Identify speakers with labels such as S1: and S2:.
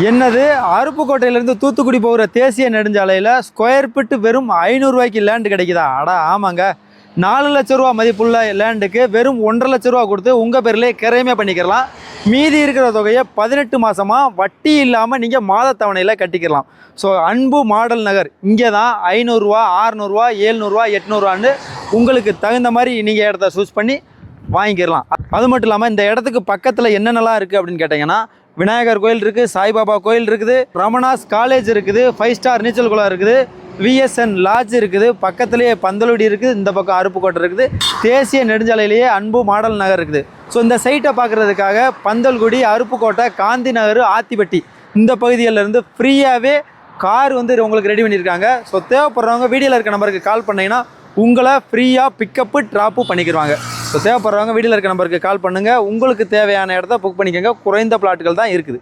S1: என்னது அருப்புக்கோட்டையிலேருந்து தூத்துக்குடி போகிற தேசிய நெடுஞ்சாலையில் ஸ்கொயர் ஃபீட்டு வெறும் 500 ரூபாய்க்கு லேண்டு கிடைக்குதா? அடா ஆமாங்க. 4 லட்ச ரூபா மதிப்புள்ள லேண்டுக்கு வெறும் 1,50,000 லட்ச ரூபா கொடுத்து உங்கள் பேர்லேயே கிரையமே பண்ணிக்கிறலாம். மீதி இருக்கிற தொகையை 18 மாதமாக வட்டி இல்லாமல் நீங்கள் மாதத்தவணையில் கட்டிக்கலாம். ஸோ அன்பு மாடல் நகர் இங்கே தான் 500 ரூபா 600 ரூபா 700 ரூபா 800 ரூபான்னு உங்களுக்கு தகுந்த மாதிரி நீங்கள் இடத்த சூஸ் பண்ணி வாங்கிக்கிறலாம். அது மட்டும் இல்லாமல் இந்த இடத்துக்கு பக்கத்தில் என்னென்னலாம் இருக்குது அப்படின்னு கேட்டிங்கன்னா, விநாயகர் கோயில் இருக்குது, சாய்பாபா கோயில் இருக்குது, ரமணாஸ் காலேஜ் இருக்குது, 5 ஸ்டார் நீச்சல் குளம் இருக்குது, விஎஸ்என் லாட்ஜ் இருக்குது, பக்கத்துலேயே பந்தலுடி இருக்குது, இந்த பக்கம் அருப்புக்கோட்டை இருக்குது, தேசிய நெடுஞ்சாலையிலேயே அன்பு மாடல் நகர் இருக்குது. ஸோ இந்த சைட்டை பார்க்குறதுக்காக பந்தல்குடி, அருப்புக்கோட்டை, காந்தி நகர், ஆத்திப்பட்டி இந்த பகுதிகளிலேருந்து ஃப்ரீயாகவே கார் உங்களுக்கு ரெடி பண்ணியிருக்காங்க. ஸோ தேவைப்படுறவங்க வீடியோவில் இருக்க நம்பருக்கு கால் பண்ணிங்கன்னா உங்களை ஃப்ரீயாக பிக்கப்பு ட்ராப்பு பண்ணிக்கிடுவாங்க. ஸோ தேவைப்படுறவங்க வீடியோவில் இருக்க நம்பருக்கு கால் பண்ணுங்கள். உங்களுக்கு தேவையான இடத்த புக் பண்ணிக்கோங்க. குறைந்த பிளாட்டுகள் தான் இருக்குது.